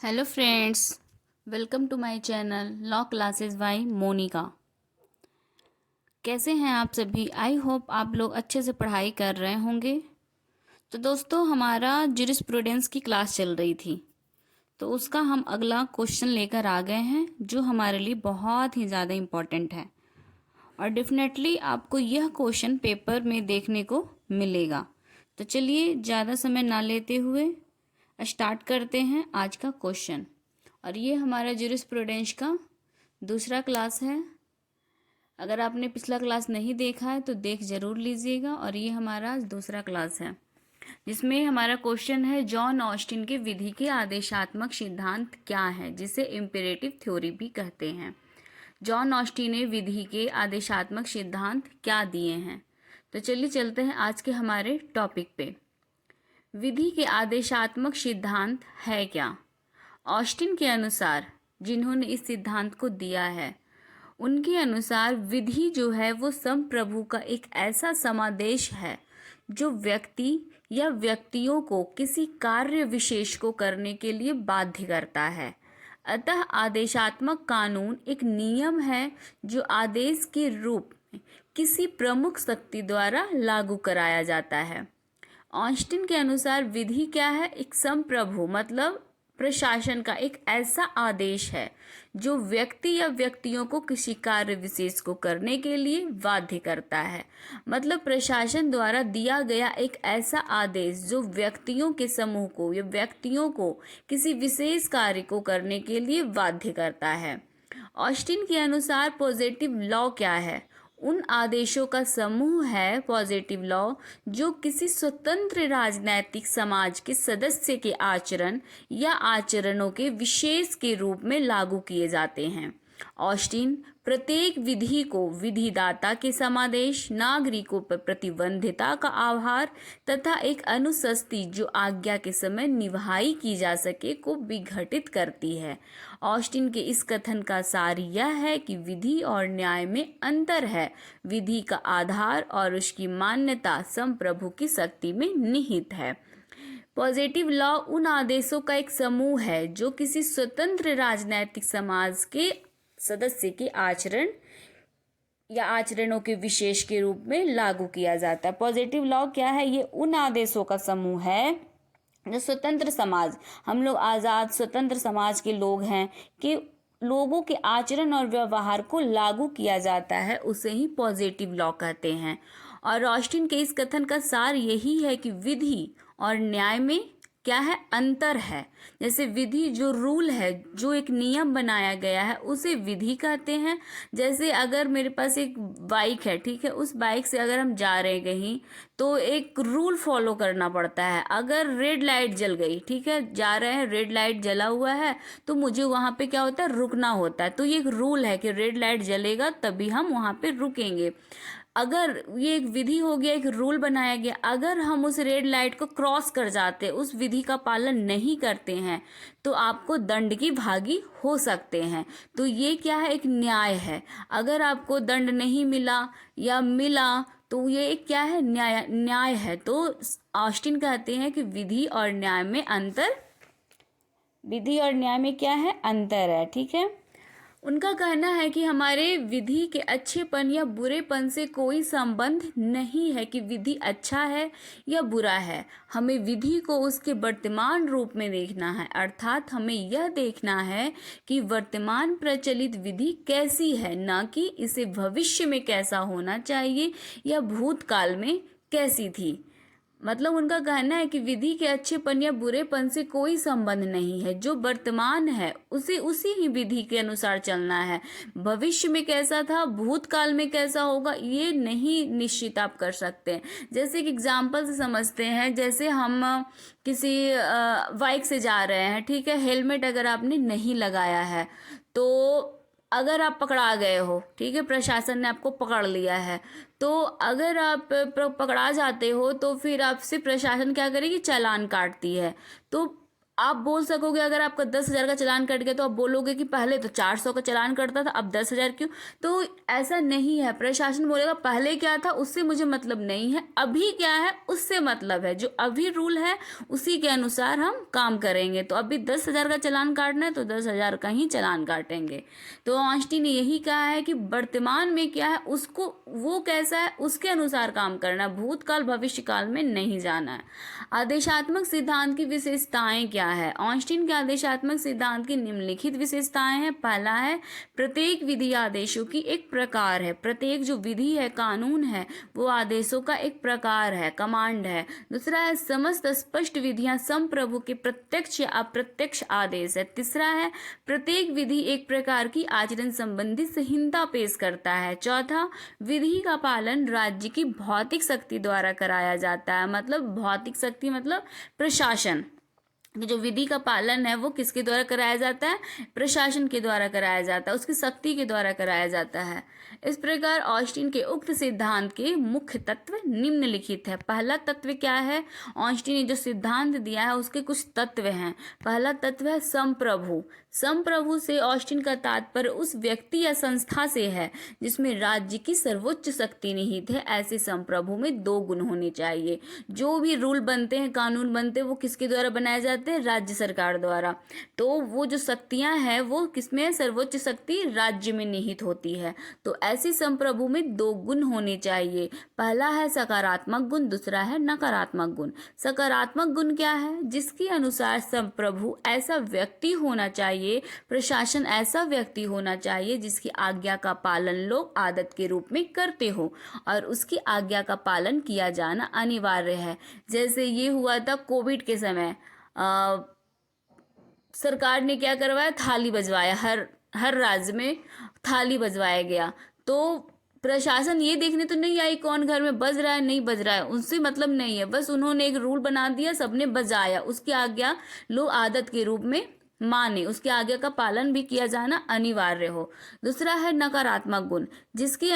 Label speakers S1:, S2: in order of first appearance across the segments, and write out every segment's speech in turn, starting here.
S1: Hello friends, welcome to my channel law classes by Monika. कैसे हैं आप सभी? आई होप आप लोग अच्छे से पढ़ाई कर रहे होंगे। तो दोस्तों, हमारा ज्यूरिस्प्रूडेंस की क्लास चल रही थी, तो उसका हम अगला क्वेश्चन लेकर आ गए हैं जो हमारे लिए बहुत ही ज़्यादा इम्पोर्टेंट है और डेफिनेटली आपको यह क्वेश्चन पेपर में देखने को मिलेगा। तो चलिए ज़्यादा समय ना लेते हुए स्टार्ट करते हैं आज का क्वेश्चन। और ये हमारा ज्यूरिस्प्रूडेंस का दूसरा क्लास है। अगर आपने पिछला क्लास नहीं देखा है तो देख जरूर लीजिएगा। और ये हमारा दूसरा क्लास है जिसमें हमारा क्वेश्चन है जॉन ऑस्टिन के विधि के आदेशात्मक सिद्धांत क्या है, जिसे इम्पेरेटिव थ्योरी भी कहते हैं। जॉन ऑस्टिन ने विधि के आदेशात्मक सिद्धांत क्या दिए हैं। तो चलिए चलते हैं आज के हमारे टॉपिक पे। विधि के आदेशात्मक सिद्धांत है क्या? ऑस्टिन के अनुसार, जिन्होंने इस सिद्धांत को दिया है, उनके अनुसार विधि जो है वो संप्रभु का एक ऐसा समादेश है जो व्यक्ति या व्यक्तियों को किसी कार्य विशेष को करने के लिए बाध्य करता है। अतः आदेशात्मक कानून एक नियम है जो आदेश के रूप में किसी प्रमुख शक्ति द्वारा लागू कराया जाता है। ऑस्टिन के अनुसार विधि क्या है? एक संप्रभु मतलब प्रशासन का एक ऐसा आदेश है जो व्यक्ति या व्यक्तियों को किसी कार्य विशेष को करने के लिए बाध्य करता है। मतलब प्रशासन द्वारा दिया गया एक ऐसा आदेश जो व्यक्तियों के समूह को या व्यक्तियों को किसी विशेष कार्य को करने के लिए बाध्य करता है। ऑस्टिन के अनुसार पॉजिटिव लॉ क्या है? उन आदेशों का समूह है पॉजिटिव लॉ जो किसी स्वतंत्र राजनैतिक समाज के सदस्य के आचरण या आचरणों के विशेष के रूप में लागू किए जाते हैं। ऑस्टिन प्रत्येक विधि को विधिदाता के समादेश, नागरिकों पर प्रतिबंधिता का आभार तथा एक अनुशस्ति जो आज्ञा के समय निभाई की जा सके को विघटित करती है। ऑस्टिन के इस कथन का सार यह है कि विधि और न्याय में अंतर है। विधि का आधार और उसकी मान्यता संप्रभु की शक्ति में निहित है। पॉजिटिव लॉ उन आदेशों का एक समूह है जो किसी स्वतंत्र राजनैतिक समाज के सदस्य के आचरण या आचरणों के विशेष के रूप में लागू किया जाता है। पॉजिटिव लॉ क्या है? ये उन आदेशों का समूह है जो स्वतंत्र समाज, हम लोग आज़ाद स्वतंत्र समाज के लोग हैं कि लोगों के आचरण और व्यवहार को लागू किया जाता है, उसे ही पॉजिटिव लॉ कहते हैं। और ऑस्टिन के इस कथन का सार यही है कि विधि और न्याय में क्या है? अंतर है। जैसे विधि जो रूल है, जो एक नियम बनाया गया है, उसे विधि कहते हैं। जैसे अगर मेरे पास एक बाइक है, ठीक है, उस बाइक से अगर हम जा रहे कहीं तो एक रूल फॉलो करना पड़ता है। अगर रेड लाइट जल गई, ठीक है, जा रहे हैं, रेड लाइट जला हुआ है, तो मुझे वहाँ पे क्या होता है? रुकना होता है। तो ये एक रूल है कि रेड लाइट जलेगा तभी हम वहाँ पे रुकेंगे। अगर ये एक विधि हो गया, एक रूल बनाया गया, अगर हम उस रेड लाइट को क्रॉस कर जाते, उस विधि का पालन नहीं करते हैं, तो आपको दंड की भागी हो सकते हैं। तो ये क्या है? एक न्याय है। अगर आपको दंड नहीं मिला या मिला तो ये क्या है? न्याय है। तो ऑस्टिन कहते हैं कि विधि और न्याय में क्या है? अंतर है। ठीक है। उनका कहना है कि हमारे विधि के अच्छेपन या बुरेपन से कोई संबंध नहीं है कि विधि अच्छा है या बुरा है। हमें विधि को उसके वर्तमान रूप में देखना है, अर्थात हमें यह देखना है कि वर्तमान प्रचलित विधि कैसी है, न कि इसे भविष्य में कैसा होना चाहिए या भूतकाल में कैसी थी। मतलब उनका कहना है कि विधि के अच्छेपन या बुरेपन से कोई संबंध नहीं है। जो वर्तमान है उसे उसी ही विधि के अनुसार चलना है। भविष्य में कैसा था, भूतकाल में कैसा होगा, ये नहीं निश्चित आप कर सकते हैं। जैसे कि एग्जाम्पल से समझते हैं, जैसे हम किसी बाइक से जा रहे हैं, ठीक है, हेलमेट अगर आपने नहीं लगाया है तो अगर आप पकड़ा गए हो, ठीक है, प्रशासन ने आपको पकड़ लिया है, तो अगर आप पकड़ा जाते हो तो फिर आपसे प्रशासन क्या करेगी? चालान काटती है। तो आप बोल सकोगे अगर आपका 10,000 का चालान कट गया तो आप बोलोगे कि पहले तो 400 का चालान कटता था, अब 10,000 क्यों? तो ऐसा नहीं है। प्रशासन बोलेगा पहले क्या था उससे मुझे मतलब नहीं है, अभी क्या है उससे मतलब है। जो अभी रूल है उसी के अनुसार हम काम करेंगे। तो अभी 10,000 का चालान काटना है तो 10,000 का ही चालान काटेंगे। तो ऑनेस्टी ने यही कहा है कि वर्तमान में क्या है उसको, वो कैसा है उसके अनुसार काम करना है, भूतकाल भविष्य काल में नहीं जाना है। आदेशात्मक सिद्धांत की विशेषताएं क्या है? ऑस्टिन के आदेशात्मक सिद्धांत की निम्नलिखित विशेषताएं हैं। पहला है प्रत्येक विधि आदेशों की एक प्रकार है। प्रत्येक जो विधि है, कानून है, वो आदेशों का एक प्रकार है, कमांड है। दूसरा है समस्त स्पष्ट विधियां संप्रभु के प्रत्यक्ष या अप्रत्यक्ष आदेश है। तीसरा है प्रत्येक विधि एक प्रकार की आचरण संबंधी संहिता पेश करता है। चौथा, विधि का पालन राज्य की भौतिक शक्ति द्वारा कराया जाता है। मतलब भौतिक शक्ति मतलब प्रशासन। जो विधि का पालन है वो किसके द्वारा कराया जाता है? प्रशासन के द्वारा कराया जाता है, उसकी शक्ति के द्वारा कराया जाता है। इस प्रकार ऑस्टिन के उक्त सिद्धांत के मुख्य तत्व निम्नलिखित है। पहला तत्व क्या है? ऑस्टिन ने जो सिद्धांत दिया है उसके कुछ तत्व हैं। पहला तत्व है संप्रभु। संप्रभु से ऑस्टिन का तात्पर्य उस व्यक्ति या संस्था से है जिसमें राज्य की सर्वोच्च शक्ति निहित है। ऐसे संप्रभु में 2 गुण होने चाहिए। जो भी रूल बनते हैं, कानून बनते हैं, वो किसके द्वारा बनाए जाते हैं? राज्य सरकार द्वारा। तो वो जो शक्तियां हैं वो किसमें? सर्वोच्च शक्ति राज्य में निहित होती है। तो ऐसी संप्रभु में 2 गुण होने चाहिए। पहला है सकारात्मक गुण, दूसरा है नकारात्मक गुण। सकारात्मक गुण क्या है? जिसके अनुसार संप्रभु ऐसा व्यक्ति होना चाहिए, प्रशासन ऐसा व्यक्ति होना चाहिए जिसकी आज्ञा का पालन लोग आदत के रूप में करते हो और उसकी आज्ञा का पालन किया जाना अनिवार्य है। जैसे ये हुआ था कोविड के समय, सरकार ने क्या करवाया? थाली बजवाया, हर राज्य में थाली बजवाया गया। तो प्रशासन ये देखने तो नहीं आई कौन घर में बज रहा है नहीं बज रहा है, उनसे मतलब नहीं है। बस उन्होंने एक रूल बना दिया, सबने बजाया, उसकी आज्ञा लोग आदत के रूप में माने, उसकी आज्ञा का पालन भी किया जाना अनिवार्य हो। दूसरा है नकारात्मक गुण, जिसके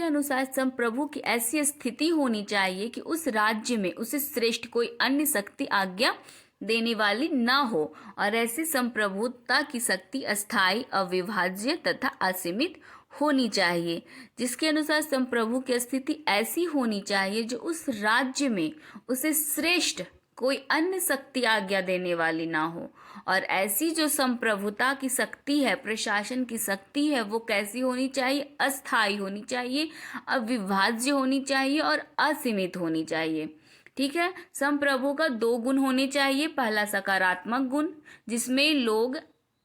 S1: अनुसार संप्रभु की ऐसी स्थिति होनी चाहिए कि उस राज्य में उसे श्रेष्ठ कोई अन्य शक्ति आज्ञा देने वाली ना हो और ऐसी संप्रभुता की शक्ति अस्थायी, अविभाज्य तथा असीमित होनी चाहिए। जिसके अनुसार संप्रभु की स्थिति ऐसी होनी चाहिए जो उस राज्य में उसे श्रेष्ठ कोई अन्य शक्ति आज्ञा देने वाली ना हो। और ऐसी जो संप्रभुता की शक्ति है, प्रशासन की शक्ति है, वो कैसी होनी चाहिए? अस्थायी होनी चाहिए, अविभाज्य होनी चाहिए और असीमित होनी चाहिए। ठीक है। संप्रभु का 2 गुण होने चाहिए। पहला सकारात्मक गुण, जिसमें लोग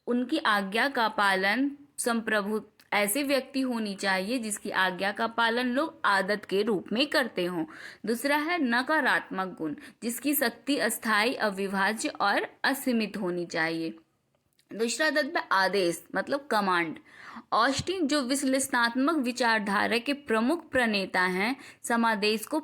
S1: उनकी आज्ञा का पालन, संप्रभु ऐसे व्यक्ति होनी चाहिए जिसकी आज्ञा का पालन लोग आदत के रूप में करते हों। दूसरा है नकारात्मक गुण, जिसकी शक्ति अस्थायी, अविभाज्य और असीमित होनी चाहिए। दूसरा तत्व आदेश मतलब कमांड। ऑस्टिन जो विश्लेषणात्मक विचारधारा के प्रमुख प्रणेता हैं, समादेश को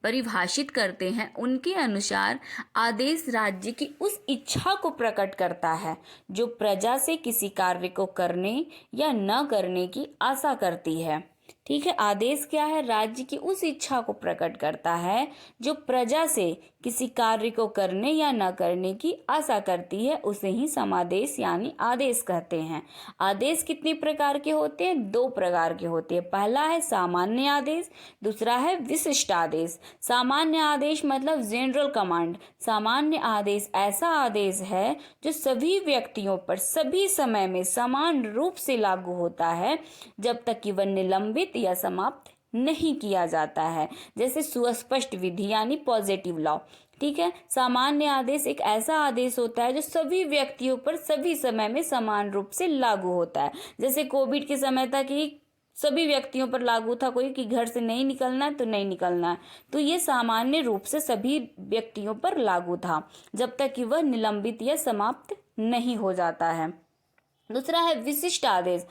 S1: परिभाषित करते हैं। उनके अनुसार आदेश राज्य की उस इच्छा को प्रकट करता है जो प्रजा से किसी कार्य को करने या न करने की आशा करती है। ठीक है। आदेश क्या है? राज्य की उस इच्छा को प्रकट करता है जो प्रजा से किसी कार्य को करने या न करने की आशा करती है, उसे ही समादेश यानी आदेश कहते हैं। आदेश कितने प्रकार के होते हैं? 2 प्रकार के होते हैं। पहला है सामान्य आदेश, दूसरा है विशिष्ट आदेश। सामान्य आदेश मतलब जनरल कमांड। सामान्य आदेश ऐसा आदेश है जो सभी व्यक्तियों पर सभी समय में समान रूप से लागू होता है जब तक कि वह निलंबित या समाप्त नहीं किया जाता है। जैसे सुस्पष्ट विधि यानी पॉजिटिव लॉ। ठीक है। सामान्य आदेश एक ऐसा आदेश होता है जो सभी व्यक्तियों पर सभी समय में समान रूप से लागू होता है। जैसे कोविड के समय तक ही सभी व्यक्तियों पर लागू था, कोई कि घर से नहीं निकलना है तो नहीं निकलना है, तो ये सामान्य रूप से सभी व्यक्तियों पर लागू था जब तक कि वह निलंबित या समाप्त नहीं हो जाता है। दूसरा है विशिष्ट आदेश,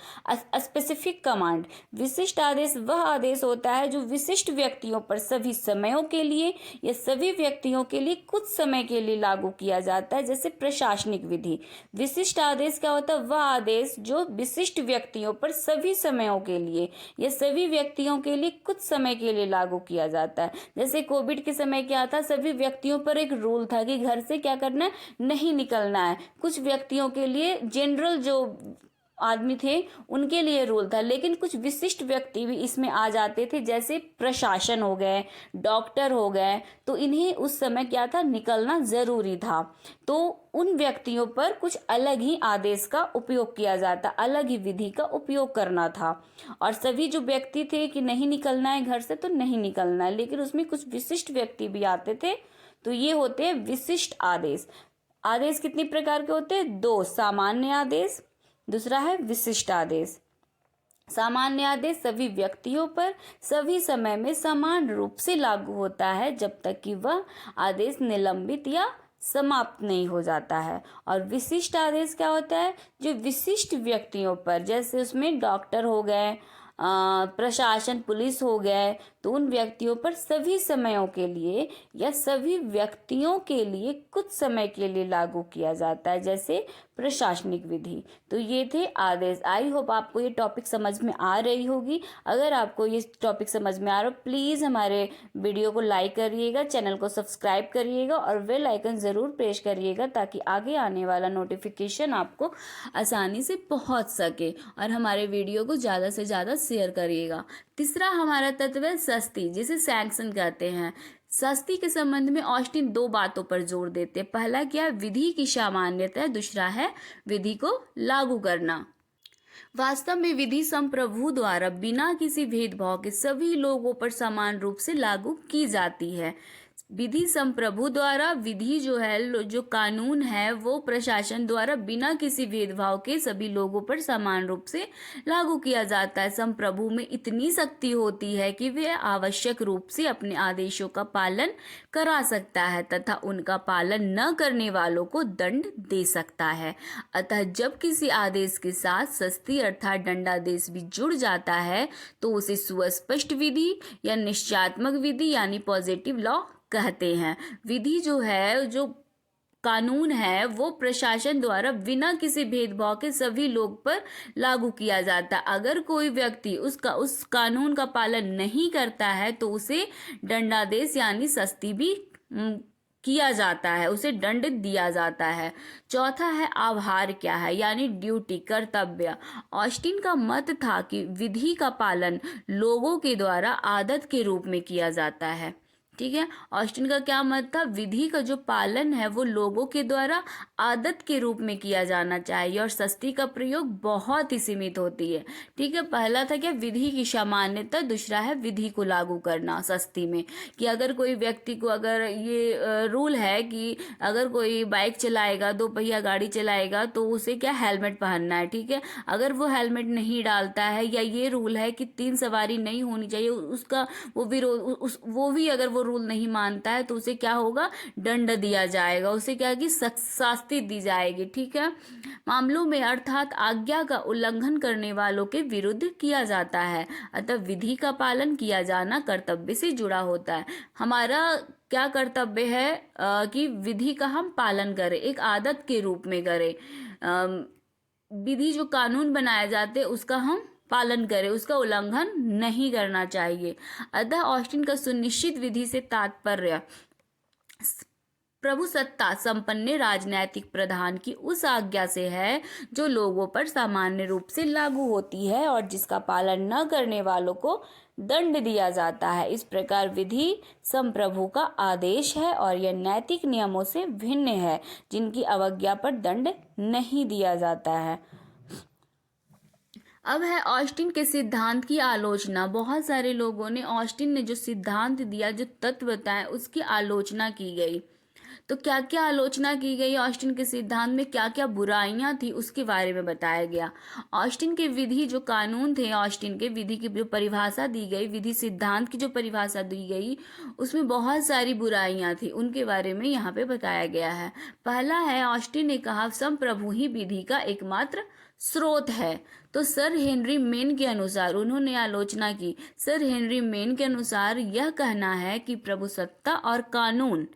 S1: स्पेसिफिक कमांड। विशिष्ट आदेश वह आदेश होता है जो विशिष्ट व्यक्तियों पर सभी समयों के लिए या सभी व्यक्तियों के लिए कुछ समय के लिए लागू किया जाता है, जैसे प्रशासनिक विधि। विशिष्ट आदेश क्या होता है? वह आदेश जो विशिष्ट व्यक्तियों पर सभी समयों के लिए या सभी व्यक्तियों के लिए कुछ समय के लिए लागू किया जाता है। जैसे कोविड के समय क्या था, सभी व्यक्तियों पर एक रूल था कि घर से क्या करना है, नहीं निकलना है। कुछ व्यक्तियों के लिए, जनरल जो आदमी थे उनके लिए रूल था, लेकिन कुछ विशिष्ट व्यक्ति भी इसमें आ जाते थे, जैसे प्रशासन हो गए, डॉक्टर हो गए, तो इन्हें उस समय क्या था, निकलना जरूरी था। तो उन व्यक्तियों पर कुछ अलग ही आदेश का उपयोग किया जाता, अलग ही विधि का उपयोग करना था। और सभी जो व्यक्ति थे कि नहीं निकलना है घर से तो नहीं निकलना है, लेकिन उसमें कुछ विशिष्ट व्यक्ति भी आते थे, तो ये होते हैं विशिष्ट आदेश। आदेश कितनी प्रकार के होते हैं? दो, सामान्य आदेश, दूसरा है विशिष्ट आदेश। सामान्य आदेश सभी व्यक्तियों पर सभी समय में समान रूप से लागू होता है जब तक कि वह आदेश निलंबित या समाप्त नहीं हो जाता है। और विशिष्ट आदेश क्या होता है? जो विशिष्ट व्यक्तियों पर, जैसे उसमें डॉक्टर हो गए, प्रशासन, पुलिस हो गए, तो उन व्यक्तियों पर सभी समयों के लिए या सभी व्यक्तियों के लिए कुछ समय के लिए लागू किया जाता है, जैसे प्रशासनिक विधि। तो ये थे आदेश। आई होप आपको ये टॉपिक समझ में आ रही होगी। अगर आपको ये टॉपिक समझ में आ रहा हो, प्लीज़ हमारे वीडियो को लाइक करिएगा, चैनल को सब्सक्राइब करिएगा और बेल आइकन ज़रूर प्रेस करिएगा, ताकि आगे आने वाला नोटिफिकेशन आपको आसानी से पहुंच सके। और हमारे वीडियो को ज़्यादा से ज़्यादा शेयर करिएगा। तीसरा हमारा तत्व है सस्ती, जिसे सैंक्शन कहते हैं। सस्ती के संबंध में ऑस्टिन दो बातों पर जोर देते हैं। पहला क्या है? विधि की सामान्यता। दूसरा है विधि को लागू करना। वास्तव में विधि संप्रभु द्वारा बिना किसी भेदभाव के सभी लोगों पर समान रूप से लागू की जाती है। विधि संप्रभु द्वारा, विधि जो है, जो कानून है, वो प्रशासन द्वारा बिना किसी भेदभाव के सभी लोगों पर समान रूप से लागू किया जाता है। संप्रभु में इतनी शक्ति होती है कि वह आवश्यक रूप से अपने आदेशों का पालन करा सकता है तथा उनका पालन न करने वालों को दंड दे सकता है। अतः जब किसी आदेश के साथ सस्ती अर्थात दंडादेश भी जुड़ जाता है तो उसे सुस्पष्ट विधि या निश्चयात्मक विधि यानी पॉजिटिव लॉ कहते हैं। विधि जो है, जो कानून है, वो प्रशासन द्वारा बिना किसी भेदभाव के सभी लोग पर लागू किया जाता है। अगर कोई व्यक्ति उस कानून का पालन नहीं करता है तो उसे दंडादेश यानी सस्ती भी किया जाता है, उसे दंड दिया जाता है। चौथा है आभार क्या है, यानी ड्यूटी, कर्तव्य। ऑस्टिन का मत था कि विधि का पालन लोगों के द्वारा आदत के रूप में किया जाता है। ठीक है, ऑस्टिन का क्या मत था? विधि का जो पालन है वो लोगों के द्वारा आदत के रूप में किया जाना चाहिए और सस्ती का प्रयोग बहुत ही सीमित होती है। ठीक है, पहला था क्या? विधि की सामान्यता। दूसरा है विधि को लागू करना सस्ती में, कि अगर कोई व्यक्ति को, अगर ये रूल है कि अगर कोई बाइक चलाएगा, दो पहिया गाड़ी चलाएगा, तो उसे क्या, हेलमेट पहनना है। ठीक है, अगर वो हेलमेट नहीं डालता है, या ये रूल है कि 3 सवारी नहीं होनी चाहिए, उसका वो विरोध, वो भी अगर वो रूल नहीं मानता है तो उसे क्या होगा? दंड दिया जाएगा, उसे क्या की शास्ति दी जाएगी। ठीक है, मामलों में अर्थात आज्ञा का उल्लंघन करने वालों के विरुद्ध किया जाता है। अतः विधि का पालन किया जाना कर्तव्य से जुड़ा होता है। हमारा क्या कर्तव्य है? कि विधि का हम पालन करें, एक आदत के रूप में करें। विधि जो कानून बनाए जाते हैं उसका हम पालन करें, उसका उल्लंघन नहीं करना चाहिए। अतः ऑस्टिन का सुनिश्चित विधि से तात्पर्य प्रभु सत्ता संपन्न राजनैतिक प्रधान की उस आज्ञा से है जो लोगों पर सामान्य रूप से लागू होती है और जिसका पालन न करने वालों को दंड दिया जाता है। इस प्रकार विधि संप्रभु का आदेश है और यह नैतिक नियमों से भिन्न है जिनकी अवज्ञा पर दंड नहीं दिया जाता है। अब है ऑस्टिन के सिद्धांत की आलोचना। बहुत सारे लोगों ने ऑस्टिन ने जो सिद्धांत दिया, जो तत्व बताए, उसकी आलोचना की गई। तो क्या क्या आलोचना की गई ऑस्टिन के सिद्धांत में, क्या क्या बुराइयां थी उसके बारे में बताया गया। ऑस्टिन के विधि जो कानून थे, ऑस्टिन के विधि की जो परिभाषा दी गई, विधि सिद्धांत की जो परिभाषा दी गई, उसमें बहुत सारी बुराइयां थी, उनके बारे में यहाँ पे बताया गया है। पहला है, ऑस्टिन ने कहा संप्रभु ही विधि का एकमात्र स्रोत है। तो सर हेनरी मेन के अनुसार उन्होंने आलोचना की। सर हेनरी मेन के अनुसार यह कहना है कि प्रभुसत्ता और कानून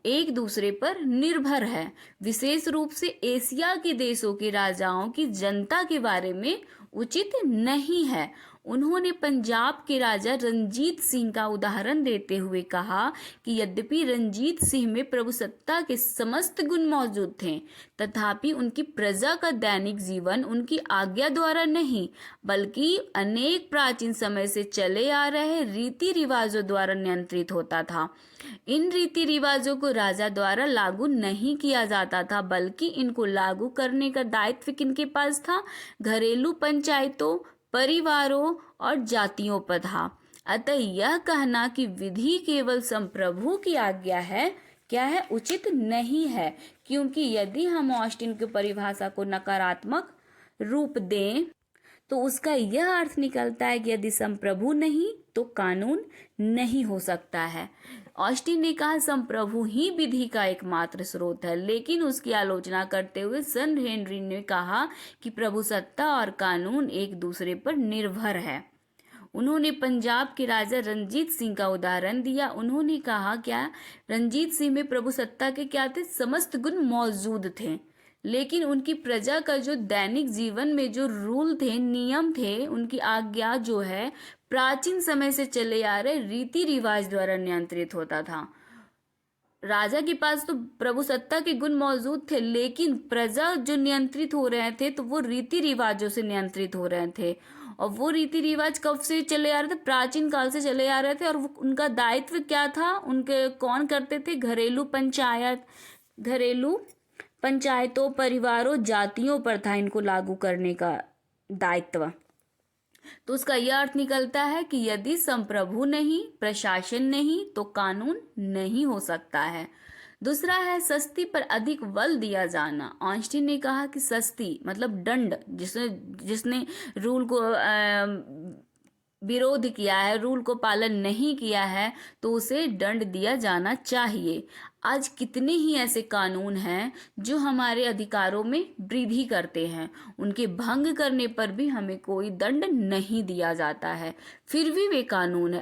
S1: एक दूसरे पर निर्भर है, विशेष रूप से एशिया के देशों के राजाओं की जनता के बारे में उचित नहीं है। उन्होंने पंजाब के राजा रंजीत सिंह का उदाहरण देते हुए कहा कि यद्यपि रंजीत सिंह में प्रभुसत्ता के समस्त गुण मौजूद थे, तथापि उनकी प्रजा का दैनिक जीवन उनकी आज्ञा द्वारा नहीं, बल्कि अनेक प्राचीन समय से चले आ रहे रीति रिवाजों द्वारा नियंत्रित होता था। इन रीति रिवाजों को राजा द्वारा लागू नहीं किया जाता था, बल्कि इनको लागू करने का दायित्व किनके पास था? घरेलू पंचायतों, परिवारों और जातियों पर था। अतः यह कहना कि विधि केवल संप्रभु की आज्ञा है, क्या है? उचित नहीं है, क्योंकि यदि हम ऑस्टिन की परिभाषा को नकारात्मक रूप दें तो उसका यह अर्थ निकलता है कि यदि संप्रभु नहीं तो कानून नहीं हो सकता है। ऑस्टिन ने कहा संप्रभु ही विधि का एकमात्र स्रोत है, लेकिन उसकी आलोचना करते हुए सन हेनरी ने कहा कि प्रभुसत्ता और कानून एक दूसरे पर निर्भर है। उन्होंने पंजाब के राजा रंजीत सिंह का उदाहरण दिया। उन्होंने कहा क्या? रंजीत सिंह में प्रभुसत्ता के क्या थे? समस्त गुण मौजूद थे, लेकिन उनकी प्रजा का जो दैनिक जीवन में जो रूल थे, नियम थे, उनकी आज्ञा जो है प्राचीन समय से चले आ रहे रीति रिवाज द्वारा नियंत्रित होता था। राजा के पास तो प्रभुसत्ता के गुण मौजूद थे, लेकिन प्रजा जो नियंत्रित हो रहे थे तो वो रीति रिवाजों से नियंत्रित हो रहे थे। और वो रीति रिवाज कब से चले आ रहे थे? प्राचीन काल से चले आ रहे थे। और उनका दायित्व क्या था? उनके कौन करते थे? घरेलू पंचायतों, परिवारों, जातियों पर था इनको लागू करने का दायित्व। तो उसका यह अर्थ निकलता है कि यदि संप्रभु नहीं, प्रशासन नहीं, तो कानून नहीं हो सकता है। दूसरा है सस्ती पर अधिक बल दिया जाना। ऑस्टिन ने कहा कि सस्ती मतलब दंड, जिसने रूल को विरोध किया है, रूल को पालन नहीं किया है, तो उसे दंड दिया जाना चाहिए। आज कितने ही ऐसे कानून हैं जो हमारे अधिकारों में वृद्धि करते हैं, उनके भंग करने पर भी हमें कोई दंड नहीं दिया जाता है, फिर भी वे कानून है।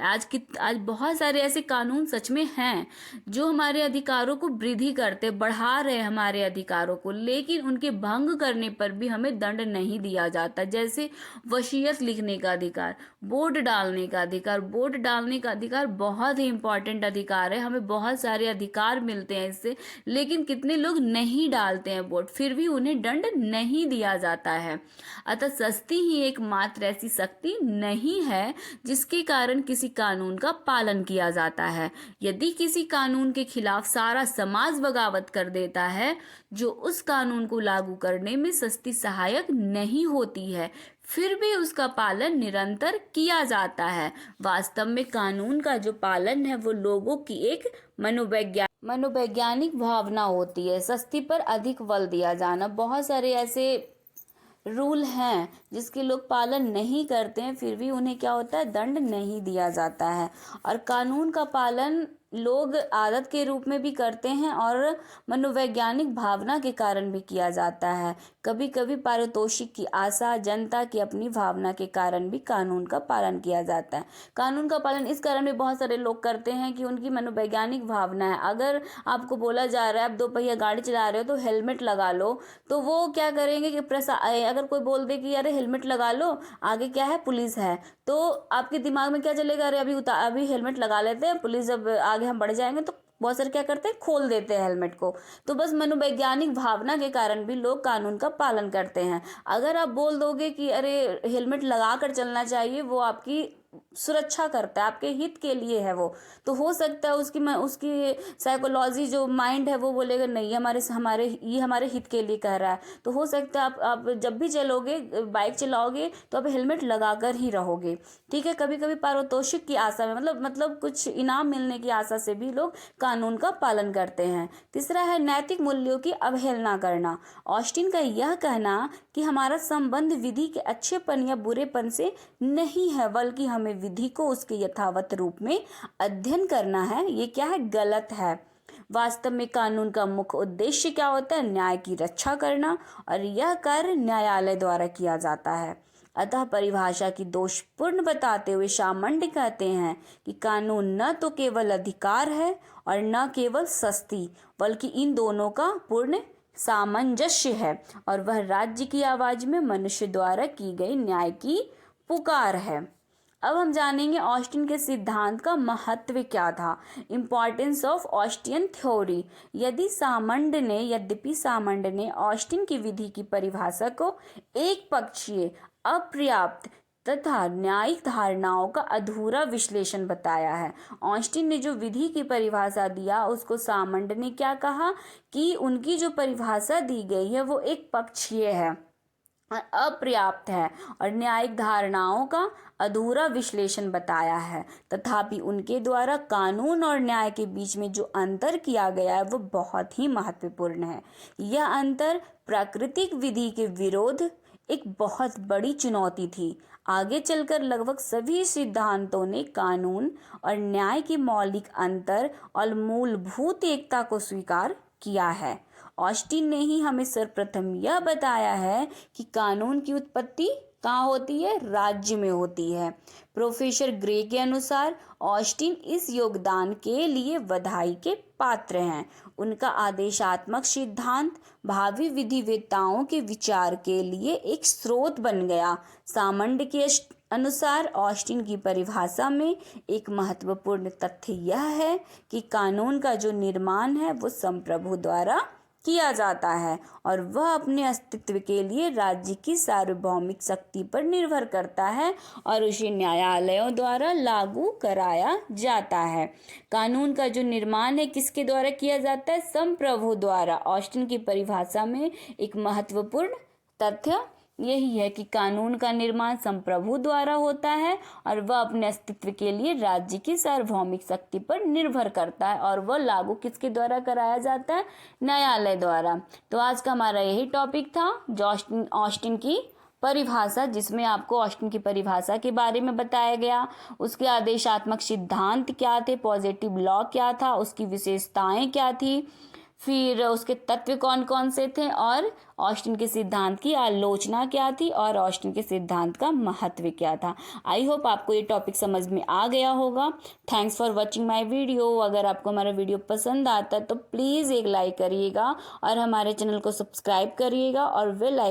S1: आज बहुत सारे ऐसे कानून सच में हैं जो हमारे अधिकारों को वृद्धि करते, बढ़ा रहे हमारे अधिकारों को, लेकिन उनके भंग करने पर भी हमें दंड नहीं दिया जाता। जैसे वसीयत लिखने का अधिकार, वोट डालने का अधिकार। वोट डालने का अधिकार बहुत ही इंपॉर्टेंट अधिकार है, हमें बहुत सारे अधिकार मिलते हैं इससे, लेकिन कितने लोग नहीं डालते हैं वोट, फिर भी उन्हें दंड नहीं दिया जाता है। अतः सस्ती ही एकमात्र ऐसी शक्ति नहीं है जिसके कारण किसी कानून का पालन किया जाता है। यदि किसी कानून के खिलाफ सारा समाज बगावत कर देता है, जो उस कानून को लागू करने में सस्ती सहायक नहीं होती है, फिर भी उसका पालन निरंतर किया जाता है। वास्तव में कानून का जो पालन है वो लोगों की एक मनोवैज्ञानिक भावना होती है। सस्ती पर अधिक बल दिया जाना, बहुत सारे ऐसे रूल हैं जिसके लोग पालन नहीं करते हैं, फिर भी उन्हें क्या होता है? दंड नहीं दिया जाता है। और कानून का पालन लोग आदत के रूप में भी करते हैं और मनोवैज्ञानिक भावना के कारण भी किया जाता है। कभी कभी पारितोषिक की आशा, जनता की अपनी भावना के कारण भी कानून का पालन किया जाता है। कानून का पालन इस कारण भी बहुत सारे लोग करते हैं कि उनकी मनोवैज्ञानिक भावना है। अगर आपको बोला जा रहा है आप 2 पहिया गाड़ी चला रहे हो तो हेलमेट लगा लो, तो वो क्या करेंगे कि अगर कोई बोल दे कि अरे हेलमेट लगा लो, आगे क्या है? पुलिस है, तो आपके दिमाग में क्या चलेगा? अरे अभी हेलमेट लगा लेते हैं, पुलिस जब आगे हम बढ़ जाएंगे तो बहुत सारे क्या करते हैं? खोल देते हैं हेलमेट को। तो बस मनोवैज्ञानिक भावना के कारण भी लोग कानून का पालन करते हैं। अगर आप बोल दोगे कि अरे हेलमेट लगा कर चलना चाहिए, वो आपकी
S2: सुरक्षा करता है, आपके हित के लिए है वो। तो हो सकता है उसकी साइकोलॉजी जो माइंड है वो बोलेगा नहीं, ये हमारे हित के लिए कह रहा है। तो हो सकता है आप जब भी चलोगे, बाइक चलाओगे, तो आप हेलमेट लगा कर ही रहोगे। ठीक है। कभी कभी पारितोषिक की आशा में, मतलब कुछ इनाम मिलने की आशा से भी लोग कानून का पालन करते हैं। तीसरा है नैतिक मूल्यों की अवहेलना करना। ऑस्टिन का यह कहना कि हमारा संबंध विधि के अच्छेपन या बुरेपन से नहीं है, बल्कि हमें विधि को उसके यथावत रूप में अध्ययन करना है, ये क्या है, गलत है। वास्तव में कानून का मुख्य उद्देश्य क्या होता है? न्याय की रक्षा करना, और यह कार्य न्यायालय द्वारा किया जाता है। अतः परिभाषा की दोषपूर्ण बताते हुए शामंड कहते हैं कि कानून न तो केवल अधिकार है और न केवल सस्ती, बल्कि इन दोनों का पूर्ण सामंजस्य है, और वह राज्य की आवाज में मनुष्य द्वारा की गई न्याय की पुकार है। अब हम जानेंगे ऑस्टिन के सिद्धांत का महत्व क्या था। Importance of Austinian theory. यद्यपि सामंड ने ऑस्टिन की विधि की परिभाषा को एक पक्षीय, अपर्याप्त तथा न्यायिक धारणाओं का अधूरा विश्लेषण बताया है। ऑस्टिन ने जो विधि की परिभाषा दिया, उसको सामंड ने क्या कहा कि उनकी जो परिभाषा दी गई है वो एक पक्षीय है, अपर्याप्त है और न्यायिक धारणाओं का अधूरा विश्लेषण बताया है। तथापि उनके द्वारा कानून और न्याय के बीच में जो अंतर किया गया है वो बहुत ही महत्वपूर्ण है। यह अंतर प्राकृतिक विधि के विरोध एक बहुत बड़ी चुनौती थी। आगे चलकर लगभग सभी सिद्धांतों ने कानून और न्याय के मौलिक अंतर और मूलभूत एकता को स्वीकार किया है। ऑस्टिन ने ही हमें सर्वप्रथम यह बताया है कि कानून की उत्पत्ति कहाँ होती है? राज्य में होती है। प्रोफेसर ग्रे के अनुसार ऑस्टिन इस योगदान के लिए बधाई के पात्र हैं। उनका आदेशात्मक सिद्धांत भावी विधिवेत्ताओं के विचार के लिए एक स्रोत बन गया। सामंड के अनुसार ऑस्टिन की परिभाषा में एक महत्वपूर्ण तथ्य यह है कि कानून का जो निर्माण है वो संप्रभु द्वारा किया जाता है और वह अपने अस्तित्व के लिए राज्य की सार्वभौमिक शक्ति पर निर्भर करता है और उसे न्यायालयों द्वारा लागू कराया जाता है। कानून का जो निर्माण है किसके द्वारा किया जाता है? संप्रभु द्वारा। ऑस्टिन की परिभाषा में एक महत्वपूर्ण तथ्य यही है कि कानून का निर्माण संप्रभु द्वारा होता है और वह अपने अस्तित्व के लिए राज्य की सार्वभौमिक शक्ति पर निर्भर करता है और वह लागू किसके द्वारा कराया जाता है? न्यायालय द्वारा। तो आज का हमारा यही टॉपिक था, जो ऑस्टिन की परिभाषा, जिसमें आपको ऑस्टिन की परिभाषा के बारे में बताया गया, उसके आदेशात्मक सिद्धांत क्या थे, पॉजिटिव लॉ क्या था, उसकी विशेषताएं क्या थी, फिर उसके तत्व कौन कौन से थे और ऑस्टिन के सिद्धांत की आलोचना क्या थी और ऑस्टिन के सिद्धांत का महत्व क्या था। आई होप आपको ये टॉपिक समझ में आ गया होगा। Thanks for watching my video. अगर आपको हमारा वीडियो पसंद आता है तो प्लीज़ एक लाइक करिएगा और हमारे चैनल को सब्सक्राइब करिएगा और बेल